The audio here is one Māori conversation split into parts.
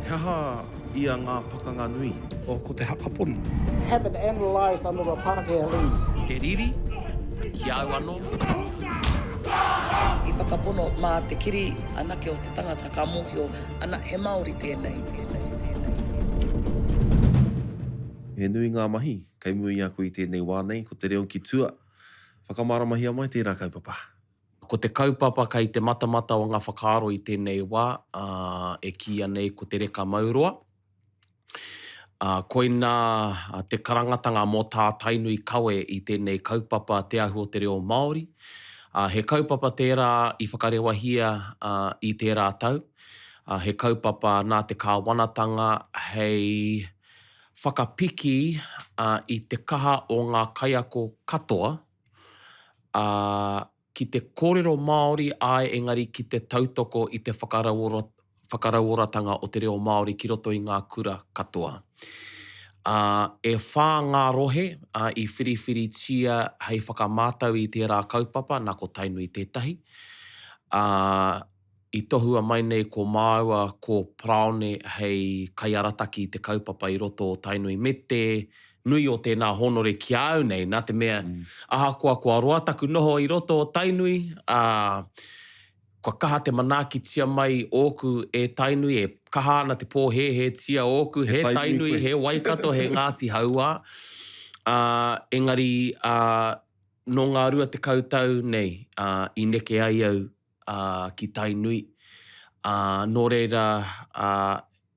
He aha ia ngā pakanga nui. O ko te hakapono. Haven't analysed under a Pākehā lens. Te riri, ki au anō. I whakapono mā te kiri anake o te tangata ka mōhio ana he Māori tēnei. He nui ngā mahi, kei mui aku i tēnei wānei, ko te reo ki tua. Whakamaramahi mai tērā kaupapa. Ko te kaupapa kai te matamata o ngā whakaaro i tēnei wā, e kia nei ko te reka mauroa. Koina te karangatanga mō tā tainui kawe i tēnei kaupapa te ahu o te reo Māori. He kaupapa tērā i whakarewahia i tērā tau. He kaupapa nā te kāwanatanga hei whakapiki i te kaha o ngā kaiako katoa. Ki te kōrero Māori ai engari ki te tautoko i te whakarauoratanga o te reo Māori ki roto i ngā kura katoa. E whā ngā rohe i whiriwhiri tia hei whakamātau i tērā kaupapa, nā ko tainui tētahi. I tohua mai nei ko māua ko praone hei kaiarataki i te kaupapa i roto o tainui me te nui o tēnā honore ki au nei, nā te mea ahakoa kua roataku noho i roto o tainui, kua kaha te manaaki tia mai ōku e tainui, e kaha ana te pōhehe tia ōku, he tainui, he waikato, he Ngāti Haua. Engari, no ngā rua te kautau nei, i neke ai au ki tainui. Nō reira,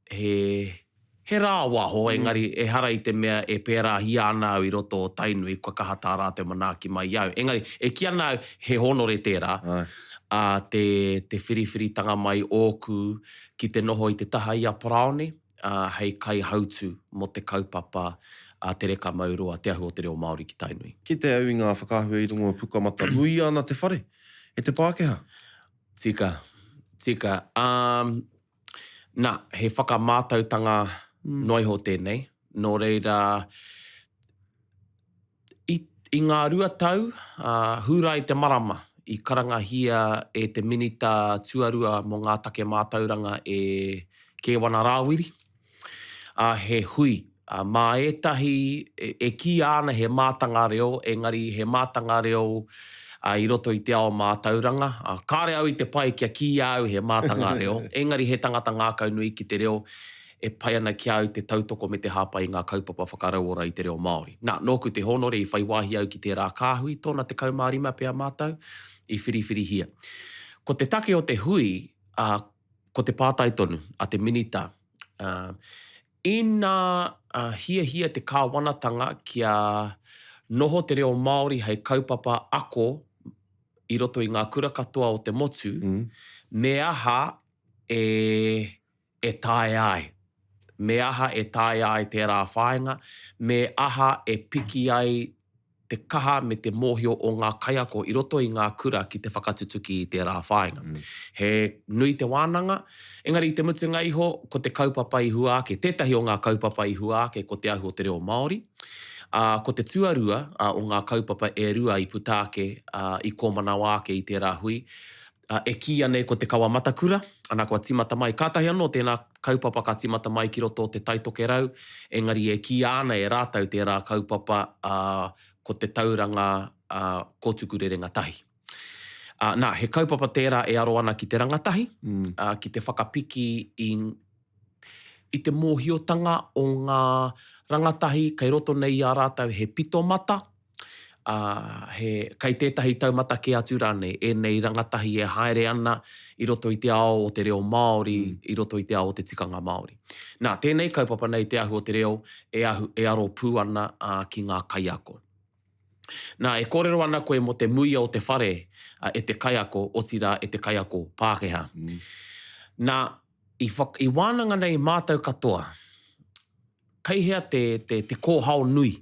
he rā waho, engari e hara i te mea e pērā hia ana au i roto o tainui, kua kaha tā rā te manaaki mai au. Engari, e ki ana au he honore tērā, te whiriwhiritanga mai ōku ki te noho i te taha ia praone, hei kai hautu mo te kaupapa te reka mauroa, te ahu o te reo Māori ki tainui. Ki te au i ngā whakahua i rungo pukamata, hui ana te whare, e te Pākehā? Tika. Nā, he whakamātautanga noiho tēnei. Nō reira, i ngā rua tau, hura i te marama, i karangahia e te minita tuarua mo ngā take mātauranga e Kewana Rāwiri. He hui, mā etahi e ki ana he mātanga reo, engari he mātanga reo i roto i te ao mātauranga. Kāre au i te pai kia ki au he mātanga reo. Engari he tangata ngākau nui ki te reo e pai ana ki au te tautoko me te hāpai i ngā kaupapa whakarauora i te reo Māori. Nā, nōku te honore i whai wāhi au ki tērā kāhui, tōna te kaumārima pēr mātau, i whiriwhiri hia. Ko te take o te hui, ko te pātai tonu, a te minita, ina hia te kāwanatanga kia noho te reo Māori hei kaupapa ako i roto i ngā kura katoa o te motu, me aha e tae ai. Me aha e tae ai tērā whāinga, me aha e piki ai te kaha me te mōhio o ngā kaiako i roto i ngā kura ki te whakatutuki i tērā whāinga. He nui te wānanga, engari i te mutunga iho, ko te kaupapa i huāke, tētahi o ngā kaupapa i huāke ko te ahu o te reo Māori. Ko te tuarua o ngā kaupapa e rua i putāke i kōmanawa ake i tērā hui, e ki anei ko te kawa matakura, ana kua timata mai. Kātahi anō tēnā kaupapa ka timata mai ki roto o te taitoke rau, engari e ki ana e rātau tērā kaupapa ko te tauranga kōtuku re rangatahi. Nā, he kaupapa tērā e aro ana ki te rangatahi, ki te whakapiki i te mōhiotanga o ngā rangatahi, kei roto nei a rātau he pito mata, kai tētahi taumata ke atu rane, e nei rangatahi e haere ana i roto i te ao o te reo Māori, i roto i te ao o te tikanga Māori. Nā, tēnei kaupapa nei te ahu o te reo e aro pū ana ki ngā kaiako. Nā, e kōrero ana koe mo te muia o te whare e te kaiako, o tira e te kaiako Pākehā. Nā, i wānanga nei mātau katoa, kai hea te kōhao nui,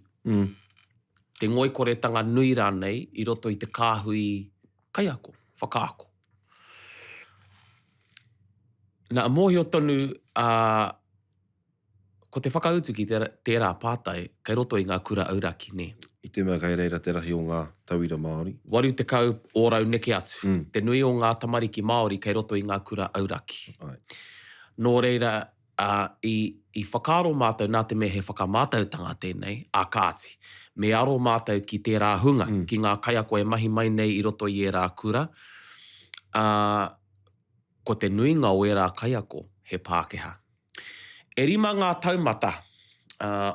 te ngoikoretanga nui rānei i roto i te kāhui kaiako, whakaako. Nā, mōhio tonu, ko te whakautu ki tērā pātai, kei roto i ngā kura auraki, ne? I te mea kai reira te rahi o ngā tauira Māori. Waru te kau ōrau neke atu. Te nui o ngā tamariki Māori kei roto i ngā kura auraki. Nō reira, I whakaaro mātou nā te mea he whakamātautanga tēnei, a kāti. Me aro mātou ki tērā hunga, ki ngā kaiako e mahi mai nei I roto I e rā kura. Ko te nuinga o e rā kaiako, he Pākehā. E rima ngā taumata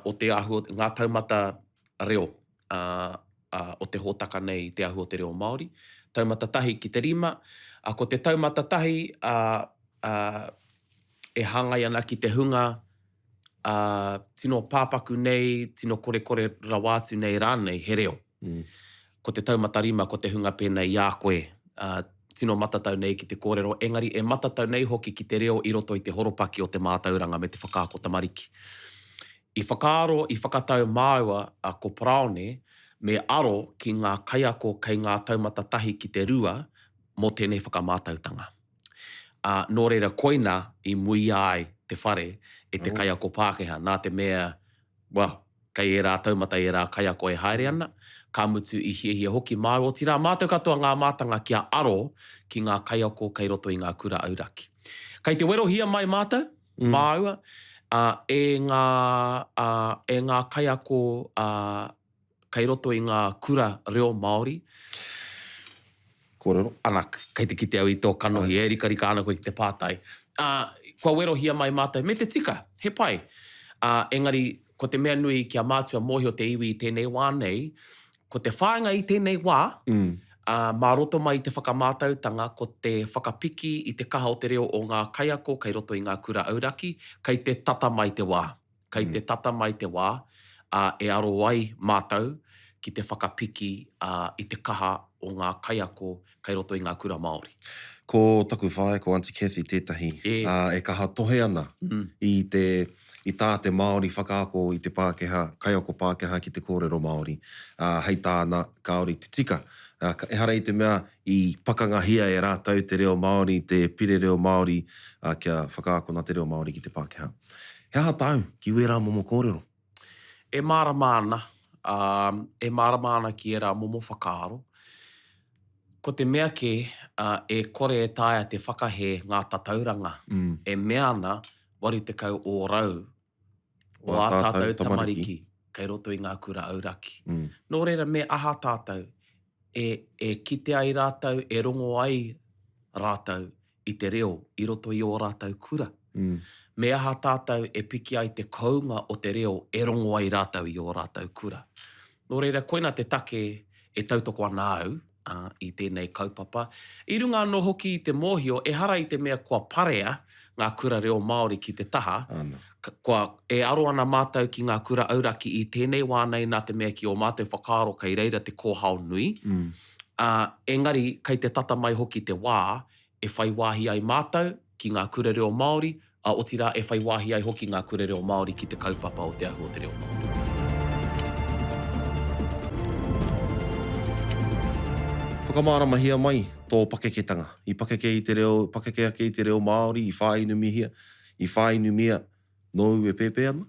o te ahu, ngā taumata reo o te hōtaka nei te ahu o te reo Māori. Taumata tahi ki te rima. Ko te taumata tahi e hangai ana ki te hunga tino pāpaku nei, tino kore rawātu nei rānei, he reo. Ko te taumata rima, ko te hunga pēnei ia koe, tino matatau nei ki te kōrero. Engari, e matatau nei hoki ki te reo I roto I te horopaki o te mātauranga me te whakaako tamariki. I whakaaro, I whakatau māua ko Praone, me aro ki ngā kaiako kei ngā taumata tahi ki te rua mō tēnei whakamātautanga. Nō reira koina I mui ai te whare e te kaiako Pākehā, nā te mea, kei e rā taumata e rā kaiako e haere ana, ka mutu I hiehia hoki mai o tira mātou katoa ngā mātanga kia aro ki ngā kaiako kei roto I ngā kura auraki. Kei te werohia mai mātou, māua, e ngā kaiako kei roto I ngā kura reo Māori. Kōrero. Ana, kei te kite au I tō kanohi, e rika ana koe ki te pātai. Kua werohia mai mātou, me te tika, he pai. Engari, ko te mea nui kia mātua mōhio te iwi I tēnei wā nei, ko te whāinga I tēnei wā, mā roto mai I te whakamātautanga, ko te whakapiki I te kaha o te reo o ngā kaiako, kei roto I ngā kura auraki, kei te tata mai te wā. Kei te tata mai te wā, e aro ai mātou ki te whakapiki I te kaha o ngā kaiako kei roto I ngā kura Māori. Ko taku whae, ko Auntie Cathy tētahi, e kaha tohe ana I tā te Māori whakaako I te Pākehā, kaiako Pākehā ki te kōrero Māori. Hei tāna kaori te tika. E hara I te mea I pakangahia e rātau te reo Māori, te pire reo Māori, kia whakaako nā te reo Māori ki te Pākehā. He aha tāu ki wera momo kōrero? E māramāna. E māramāna ki e rā momo whakaaro. Ko te mea ke e kore e tāia te whakahe ngā tatauranga. E mea ana, wari te kau o rau o a tātou tamariki kei roto I ngā kura auraki. Nō reira me aha tātou e kite ai rātou, e rongo ai rātou I te reo I roto I o rātou kura. Me aha tātou e piki ai te kaunga o te reo e rongo ai rātou I o rātou kura. Nō reira, koina te take e tautoko ana au I tēnei kaupapa. I runga anō hoki I te mōhio, e hara I te mea kua parea ngā kura reo Māori ki te taha. Kua e aro ana mātou ki ngā kura auraki I tēnei wānei nā te mea ki o mātou whakaaro kei reira te kōhao nui. Engari, kei te tata mai hoki te wā, e whai wāhi ai mātou ki ngā kura reo Māori, o tira e whai wāhi ai hoki ngā kura reo Māori ki te kaupapa o te ahu o te reo Māori. Whakamaramahia mai tō pakeketanga. I pakeke I te reo, pakeke ake I te reo Māori, I whāinumihia, I whāinumia, nō e pēpē ana?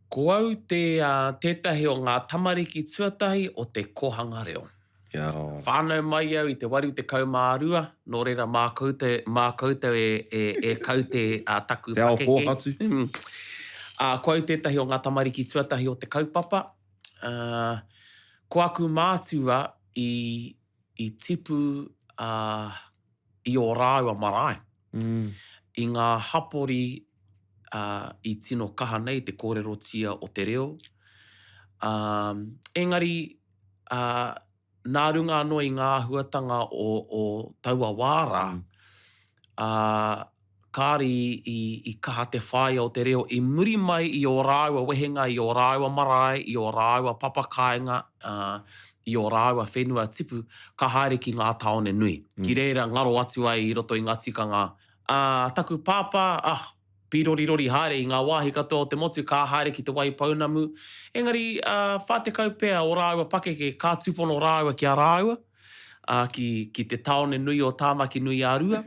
Ko au tētahi o ngā tamariki tuatahi o te kohanga reo. Whānau mai au I te wari te kaumārua, nō reira mā koutou e kau te taku pakeke. Te ao pōhatu. Ko au tētahi o ngā tamariki tuatahi o te kaupapa. Ko aku mātua I tipu I o rāua marae. I ngā hapori I tino kaha nei, te kōrero tia o te reo. Engari, nā runga anō I ngā huatanga o taua wāra, kāri I kaha te whāia o te reo, I muri mai I o rāua wehenga, I o rāua marae, I o rāua papakainga, I o rāua whenua tipu, ka haere ki ngā taone nui. Ki reira ngaro atu ai I roto I ngā tikanga. Taku pāpā, pirorirori haere I ngā wāhi katoa o te motu, ka haere ki te wai paunamu. Engari, whātekau pēa o rāua pakeke, ka tupono rāua ki a rāua, ki te taone nui o tāmaki nui a rua.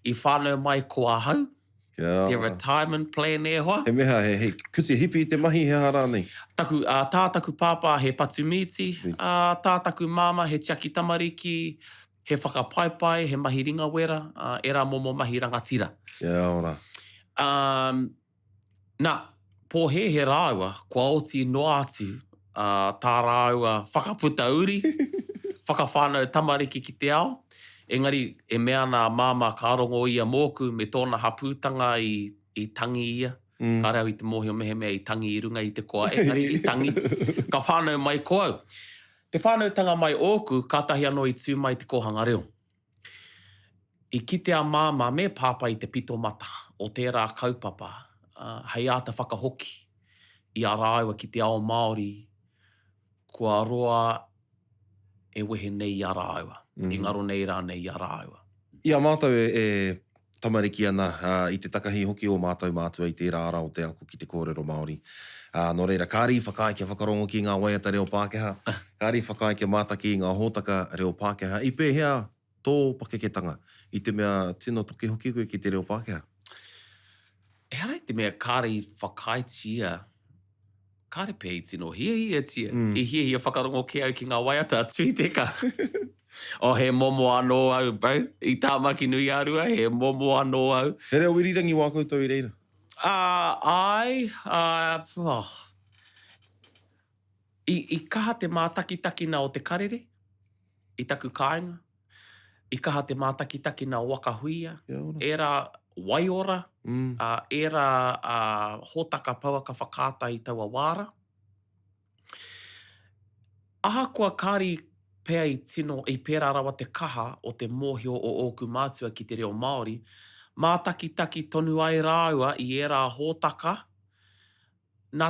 I whānau mai ko a hau. Te retirement plan e hoa. He meha, he kuti hipi I te mahi he hara nei. Tātaku pāpā he patumiti, tātaku māma he tiaki tamariki, he whakapaipai, he mahi ringa wera, e rā momo mahi rangatira. Ora. Nā, pōhe he rāua, kua oti noa atu tā rāua whakaputa uri, whakawhānau tamariki ki te ao. Engari, e mea nā māma ka rongo ia mōku me tōna hapūtanga i tangi ia. Ka rau i te mōhio mehemea i tangi i runga i te koa. Engari, i tangi, ka whānau mai ko au. Te whānautanga mai ōku, kātahi anō i tū mai te kohanga reo. I kite a māma me pāpa i te pito mata o tērā kaupapa, hei āta whakahoki i a rāua ki te ao Māori, kua roa e wehe nei i a rāua. I ngaro nei rā nei i a rāua. Ia mātou e tamariki ana i te takahi hoki o mātou mātua i tērā ara o te ako ki te kōrero Māori. Nō reira, kāri whakaike whakarongo ki ngā waiata reo Pākehā, kāri whakaike mātaki i ngā hōtaka reo Pākehā. I pēhea tō pakeketanga i te mea tino toki hoki koe ki te reo Pākehā. E harai te mea kāri whakaitia, kāre pēi tino hia tia. I hia whakarongo ke au ki ngā waiata tui teka. O he momo anō au, bau. I tā maki nui arua, he momo anō au. He reo wirirangi wā koutou i reira? I kaha te mātakitaki o te karere, i taku kāinga. I kaha te mātakitaki o wakahuia. E rā waiora, e rā hōtaka pauaka whakāta i taua wāra. Aha kua kāri pēa i tino i pērā rawa te kaha o te mōhio o ōku mātua ki te reo Māori, mātakitaki tonu ai rāua i e rā hōtaka, nā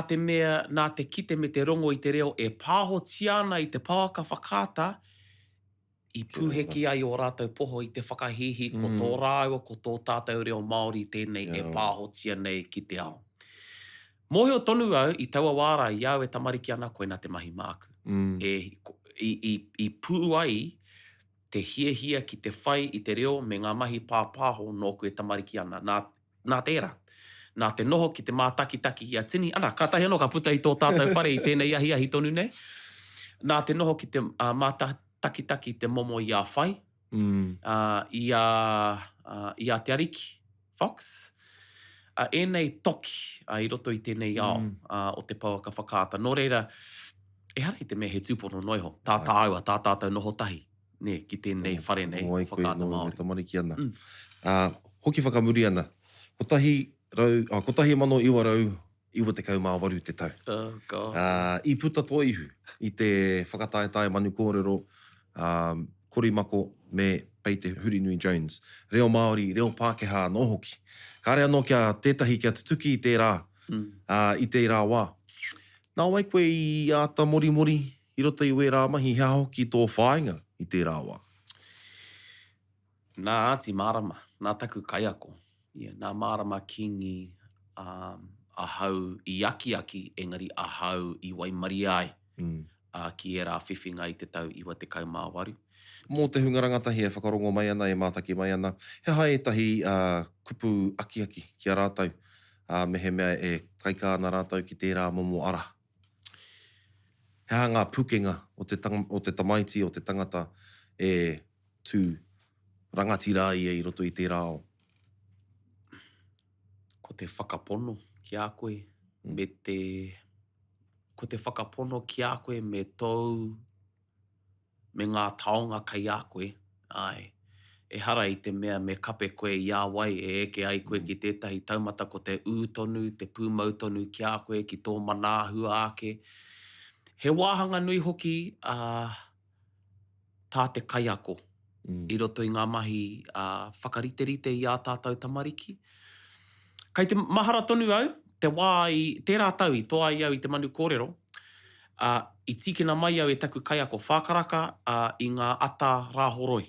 te kite me te rongo i te reo e pāhoti ana i te pauaka whakāta, i pūheki ai o rātou poho i te whakahihi ko tō rāua, ko tō tātou reo Māori tēnei e pāhotia nei ki te ao. Mōhio tonu au i taua wāra i au e tamariki ana koe nā te mahi māku. I pū ai te hiehia ki te whai i te reo me ngā mahi pāpāho nō koe tamariki ana. Nā tērā. Nā te noho ki te mātakitaki i a tini. Ana, kātahi anō ka puta i tō tātou whare i tēnei ahi tonu nei. Nā te noho ki te mātakitaki te momo i a whai. I a te ariki. Fox. Enei toki i roto i tēnei ao o te pauaka whakāta. Nō reira, e harai te mea he tūpono noiho. Tā aua, tā tātou noho tahi. Ne, ki tēnei whare nei, whakāta Māori. Tamariki ana. Hoki whakamuri ana. Kotahi mano iwa rau, iwa te kau mā waru te tau. I puta tō ihu, i te whakataetae manu kōrero, Korimako me Peite Hurinui Jones. Reo Māori, reo Pākehā nō hoki. Kāre anō kia tētahi kia tutuki i te rā, i te rā wā. Nā wai koe i āta mori i roto i wē rā mahi hea hoki tō whāinga i te rā wā. Nā āti mārama, nā taku kaiako. Nā mārama kingi ahau i aki, engari ahau i waimari ai. Ki e rā whiwhinga i te tau iwa te kau mā waru. Mō te hungarangatahi e whakarongo mai ana, e mātaki mai ana. He hae tahi kupu aki ki a rātau. Me he mea e kaika ana rātau ki tērā momo ara. Hea ngā pukenga o te tamaiti, o te tangata e tū rangati rā ia i roto i te rāo. Ko te whakapono ki a koe, ko te whakapono ki a koe me tau, me ngā taonga kai a koe. Ai, e hara i te mea me kape koe i a wai e eke ai koe ki tētahi taumata ko te ūtonu, te pūmautonu ki a koe, ki tō manāhua ake. He wāhanga nui hoki tā te kaiako i roto i ngā mahi whakariterite i a tātou tamariki. Kei te mahara tonu au, te wā i tērā tau i toa i au i te manu kōrero, i tīkina mai au e taku kaiako whākaraka i ngā ata rāhoroi.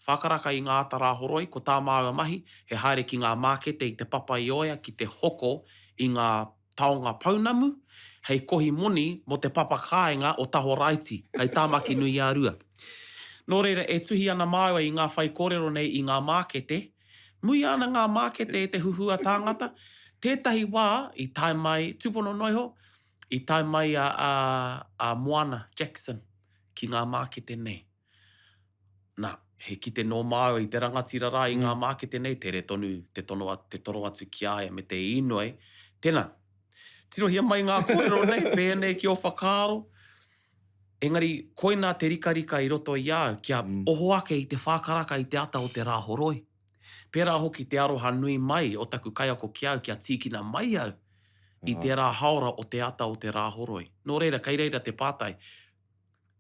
Whākaraka i ngā ata rāhoroi, ko tā māua mahi, he haere ki ngā mākete i te papa i oia ki te hoko i ngā taonga paunamu, hei kohi moni mo te papa kāinga o taho raiti, kai tāmaki nui a rua. Nō reira, e tuhi ana māua i ngā whai kōrero nei i ngā mākete, mui ana ngā mākete e te huhua tāngata, tētahi wā i tai mai, tūpono noiho, i tai mai a Moana Jackson ki ngā mākete nei. Nā, he kite no māu i te rangatira rā i ngā mākete nei, te toro atu ki aia me te inoi. Tēnā, tirohia mai ngā kōrero nei, pēnei ki o whakaaro. Engari, koina te rika i roto i au, kia oho ake i te whākaraka i te ata o te rāhoroi. Pērā hoki te aroha nui mai o taku kaiako ki au kia tīkina mai au i tērā haora o te ata o te rāhoroi. Nō reira, kei reira te pātai,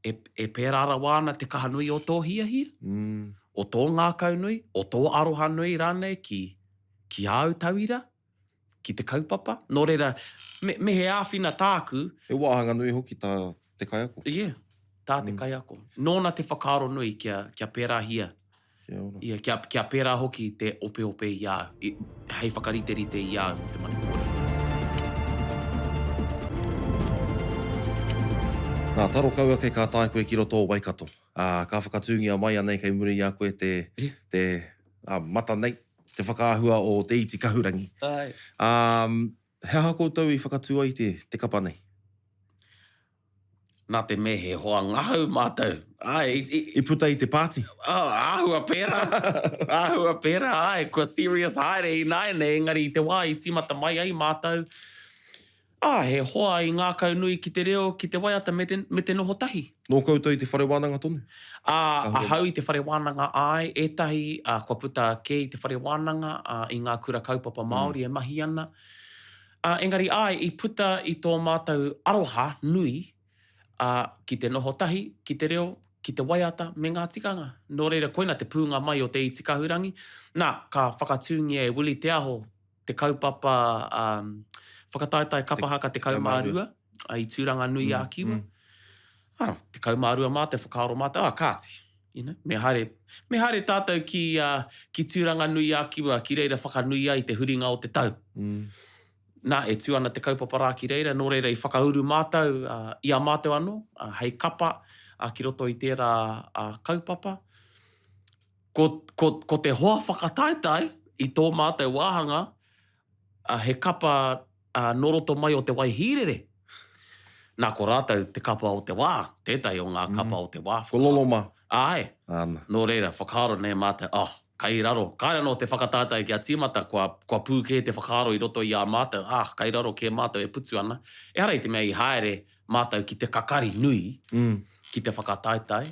e pērā rawana te kaha nui o tō hiahia, o tō ngākau nui, o tō aroha nui rānei ki au tauira, ki te kaupapa. Nō reira, me he āwhina tāku. E wāhanga nui hoki tā te kaiako. Yeah, tā te kaiako. Nōna te whakaaro nui kia pērā hia. Kia pērā hoki te ope i au. Hei whakarite i au te manipore. Nā, taro kaua kei kā tāi koe ki roto o Waikato. Ka whakatūngia mai anei kei muri a koe te mata nei, te whakaahua o te iti kahurangi. Ai. He aha koutou i whakatū ai te kapa nei? Nā te me he hoa ngahau mātou. Ai, I puta i te pāti? Āhua pēra. Āhua pēra, ai. Kua serious haere i nai nei, engari i te wā i timata mai ai mātou. He hoa i ngā kau nui ki te reo, ki te waiata me te noho tahi. Nō koutou i te whare wānanga tonu? Hau i te whare wānanga ai, etahi, kua puta ke i te whare wānanga i ngā kura kaupapa Māori e mahi ana. Engari ai, i puta i tō mātou aroha nui, ki te noho tahi, ki te reo, ki te waiata, me ngā tikanga. Nō reira, koina te pūnga mai o te iti kahurangi. Nā, ka whakatūngia e Willi te aho, te kaupapa, whakataitai kapahaka te kaumārua, i tūranga nui a kiwa. Te kaumārua mā, te whakaaro mā, kāti. You know? Me haere tātou ki tūranga nui a kiwa, ki reira whakanui ai te huringa o te tau. Nā, e tū ana te kaupapa rā ki reira, nō reira i whakauru mātou, i a mātou anō, hei kapa, ki roto i tērā kaupapa. Ko te hoa whakataitai i tō mātou wāhanga, he kapa noroto mai o te waihirere. Nā, ko rātou te kapa o te wā, tētai o ngā kapa o te wā. Ko loloma. Ai, Ana. nō reira, whakaaro nei mātou, kai raro. Kai rano te whakatātai ki a tīmata, kua pūke te whakaaro i roto i a mātou. Kai raro ke mātou e putu ana. E hara i te mea i haere mātou ki te kakari nui, ki te whakatātai.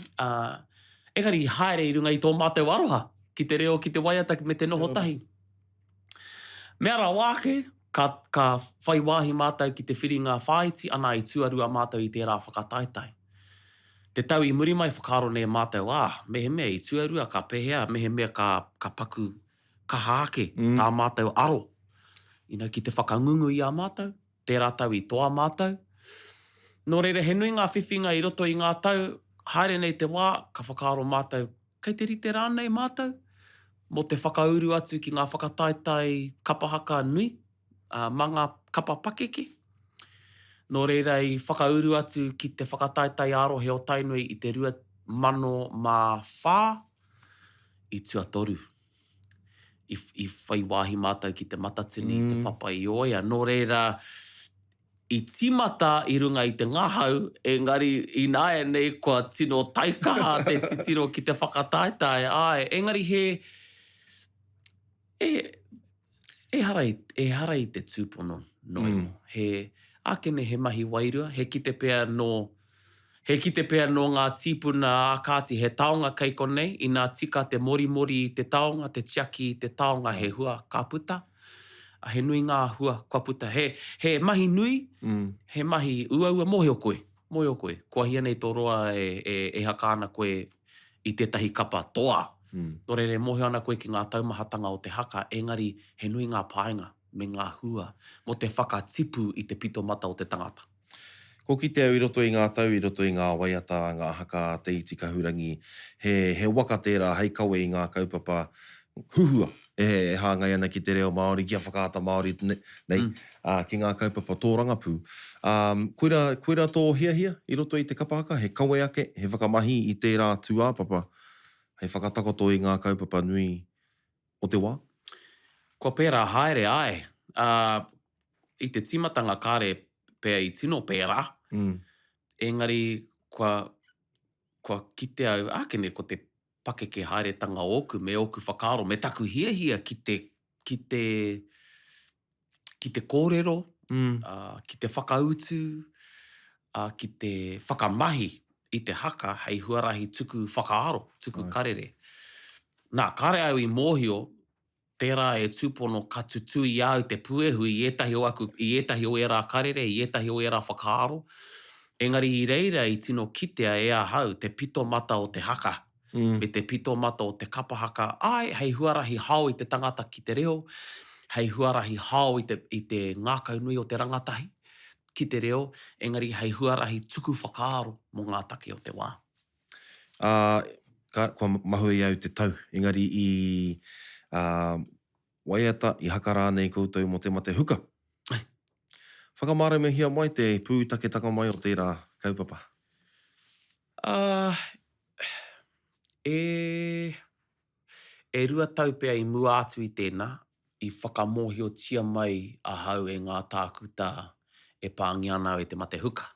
Engari i haere i runga i tō mātou aroha, ki te reo, ki te waiata me te noho tahi. Mea rā wāke, ka whai wāhi mātou ki te whiringa whaiti, ana i tuarua mātou i tērā whakatātai. Te tau i muri mai whakaaro nei mātou, mehe mea i tuarua ka pehea, mehe mea ka paku ka haake, tā mātou aro. Ki te whakangungu i a mātou, tērā tau i toa mātou. Nō reira, he nui ngā whiwhinga i roto i ngā tau, haere nei te wā, ka whakaaro mātou, kei te rite rānei mātou, mo te whakauru atu ki ngā whakataitai kapahaka nui, manga kapa pakeke. Nō reira i whakauru atu ki te whakataitai arohe o Tainui i te 2,400 i tuatoru. I whai wāhi mātou ki te matatini, te papa i oia. Nō reira, i timata i runga i te ngahau, engari i nāia nei kua tino taikaha te titiro ki te whakataitai. Engari e hara i te tūpono noi. Ākene he mahi wairua, he kite pēr no ngā tīpuna ākāti he taonga kei konei, i nā tika te morimori i te taonga, te tiaki i te taonga he hua ka puta. He nui ngā hua kua puta. He mahi nui, he mahi uaua mohe o koe. Kua hia nei tō roa e haka ana koe i tētahi kapa toa. Nō reire mohe ana koe ki ngā taumahatanga o te haka, engari he nui ngā pāinga me ngā hua, mo te whakatipu i te pito mata o te tangata. Ko ki te au i roto i ngā tau, i roto i ngā waiata, ngā haka, te iti kahurangi, he waka tērā, hei kawe i ngā kaupapa, huhua, e hāngai ana ki te reo Māori, kia whakaata Māori nei, ki ngā kaupapa tō rangapū. Koira tō hiahia i roto i te kapahaka, he kawe ake, he whakamahi i tērā tuāpapa, hei whakatakoto i ngā kaupapa nui o te wā? Ko pērā haere ai. I te timatanga kāre pēr i tino pērā. Engari, kua kite au, ākene ko te pakeke haeretanga oku, me oku whakaaro, me taku hiahia ki te kōrero, ki te whakautu, ki te whakamahi i te haka hei huarahi tuku whakaaro, tuku karere. Nā, kare au I mōhio, tērā e tūpono ka tutu I au te puehu I ētahi o era karere, I ētahi o era whakaaro. Engari I reira I tino kitea e ahau te pito mata o te haka, me te pito mata o te kapahaka. Ai, hei huarahi hao I te tangata ki te reo, hei huarahi hao I te ngākau nui o te rangatahi ki te reo, engari hei huarahi tuku whakaaro mo ngā take o te wā. Kua mahui au te tau, engari I waiata I haka rānei koutou mo te mate huka. Whakamāremehia mai te pūtake taka mai o tērā kaupapa. E rua tau pēr I mua atu I tēnā, I whakamohio tia mai ahau e ngā tākuta e pāngi ana e te mate huka.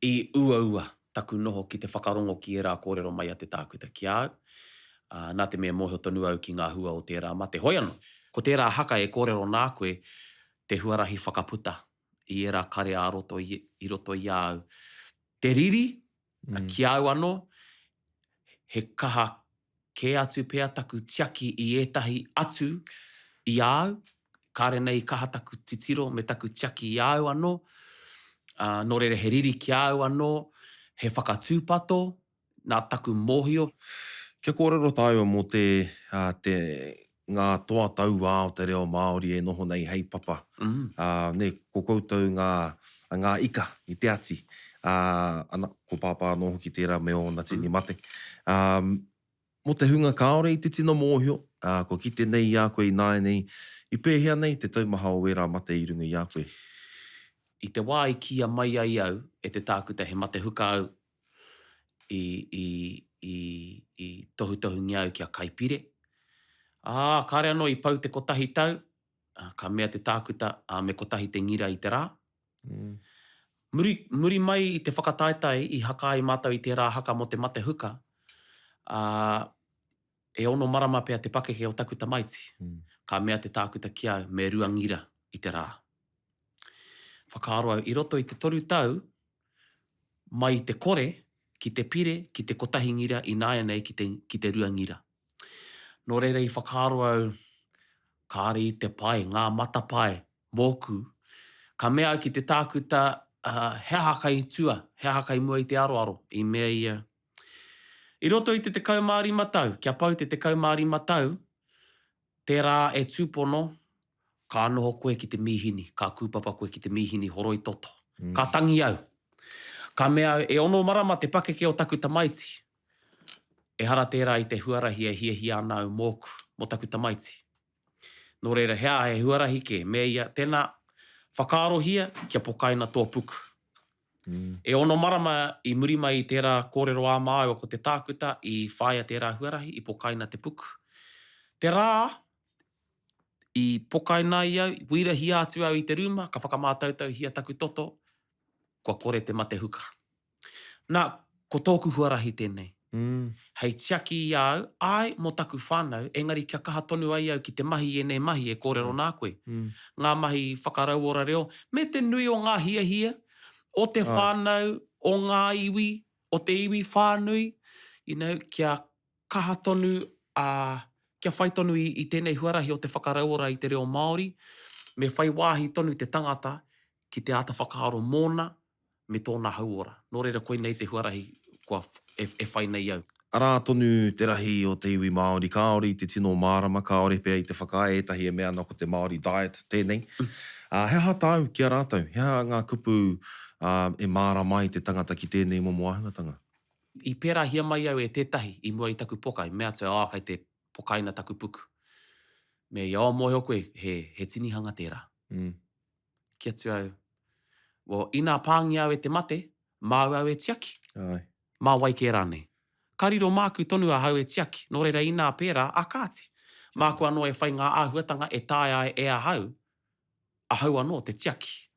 I ua taku noho ki te whakarongo ki e rā kōrero mai a te tākuta ki au. Nā te mea mōhio tonu au ki ngā hua o tērā mate. Hoi anō, ko tērā haka e kōrero nā koe te huarahi whakaputa I e rā kare a roto I roto I au. Te riri, ki au anō, he kaha ke atu pēr taku tiaki I ētahi atu I au, kāre nei kaha taku titiro me taku tiaki I au anō, nō reira he riri ki au anō, he whakatūpato, nā taku mōhio. Kia kōrero tāua mō ngā toa tau wā o te reo Māori e noho nei hei papa. Ne, ko koutou ngā ika I te ati. Ana, ko pāpā noho ki tērā me o na tini mate. Mo te hunga kaore I te tino mōhio, ko kite nei I a koe I nāe nei, I pēhea nei te taumaha o wera mate I runga I a koe. I te wā I kia mai ai au, e te tākuta he mate huka au I tohu ngi au kia kaipire. Kāre anō I pau te kotahi tau, ka mea te tākuta me kotahi te ngira I te rā. Muri mai I te whakataetai I haka ai mātau I te rā haka mo te mate huka, e ono marama pēr te pakeke o takuta maiti. Ka mea te tākuta ki au me rua ngira I te rā. Whakaaro au, I roto I te toru tau, mai te kore, ki te pire, ki te kotahi ngira, I nāia nei ki te rua ngira. Nō reira I whakaaro au, kāre I te pai, ngā mata pai, mōku, ka mea au ki te tākuta hea haka I tua, hea haka I mua I te aroaro, I mea ia. I roto I te kaumārima tau, kia pau te kaumārima tau, tērā e tūpono, ka noho koe ki te mihini, ka kūpapa koe ki te mihini horoi toto. Ka tangi au. Ka mea e ono marama te pakeke o takuta maiti. E hara tērā I te huarahi e hiahia ana au mōku mo takuta maiti. Nō reira hea he huarahi ke, mea ia tēnā whakaaro hia kia pokaina tō puku. E ono marama I muri mai I tērā kōrero a māo ko te tākuta I whāia tērā huarahi I pokaina te puku. Te rā, I pokaina I au, wira hia atu au I te ruma, ka whakamātautau hia taku toto, kua kore te mate huka. Nā, ko tōku huarahi tēnei. Hei tiaki I au, ai mo taku whānau, engari kia kaha tonu ai au ki te mahi e nei mahi e kōrero nā koe. Ngā mahi whakarau ora reo, me te nui o ngā hiahia, o te whānau, o ngā iwi, o te iwi whānui, kia kaha tonu kia whai tonu I tēnei huarahi o te whakarauora I te reo Māori, me whai wāhi tonu te tangata ki te ata whakaaro mōna me tōna hauora. Nō reira koe nei te huarahi kua e whai nei au. Arā tonu te rahi o te iwi Māori, kāore I te tino mārama, kāore pēr I te whakae, etahi e mea no ko te Māori diet tēnei. Hea tāu kia rātau, hea ngā kupu e mārama I te tangata ki tēnei momoahangatanga. I pērā hia mai au e tētahi I mua I taku pokai, mea atu kai te pokaina taku puku. Me ia o mohe o koe, he tinihanga tērā. Kia tu au, ina pāngi au e te mate, māu au e tiaki. Mā wai kē rānei. Kariro māku tonu a hau e tiaki, nō reira ina pērā, kāti. Māku anō e whai ngā āhuatanga e tāia e a hau anō te tiaki.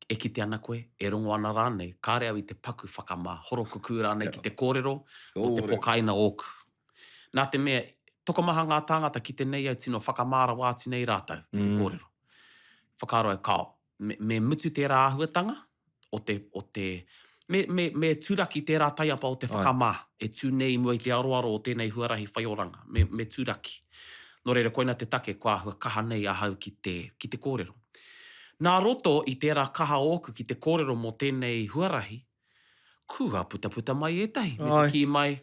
e kite ana koe, e rongo ana rānei, kāre au i te paku whakamā, horoku kū rānei ki te kōrero o te pokaina oku. Nā te mea, tokomaha ngā tāngata ki te nei au tino whakamāra wātu nei rātau ki te kōrero. Whakaaro au kao, me mutu tērā āhuatanga, me tūraki tērā taiapa o te whakamā, e tū nei mua i te aroaro o tēnei huarahi whaioranga, me tūraki. Nō reira koina te take, kua hua kaha nei ahau ki te kōrero. Nā roto i tērā kaha oku ki te kōrero mō tēnei huarahi, kua puta mai etahi, me te ki mai,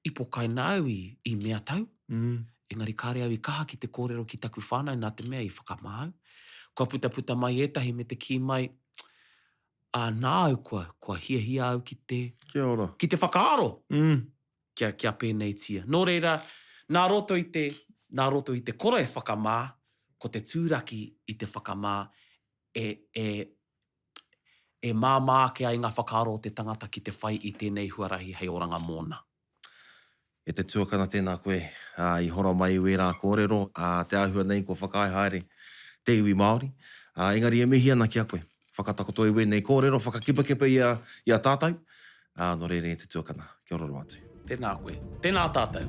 i pokaina au i mea tau. Engari kāre au i kaha ki te kōrero ki taku whānau nā te mea i whakamāu. Kua puta mai etahi me te ki mai, nā au kua hia au ki te whakaaro. Kia pēnei tia. Nō reira, nā roto i te kore whakamā, ko te tūraki i te whakamā, e māmā ke ai ngā whakaaro o te tangata ki te whai i tēnei huarahi hei oranga mōna. E te tuakana tēnā koe, i hora mai i wērā kōrero, te āhua nei ko whakaihaere te iwi Māori. Engari e mihi ana ki a koe, whakatakoto i wēnei kōrero, whakakipakipa i a tātou. Nō reire e te tuakana, kia ora atu. Tēnā koe, tēnā tātou.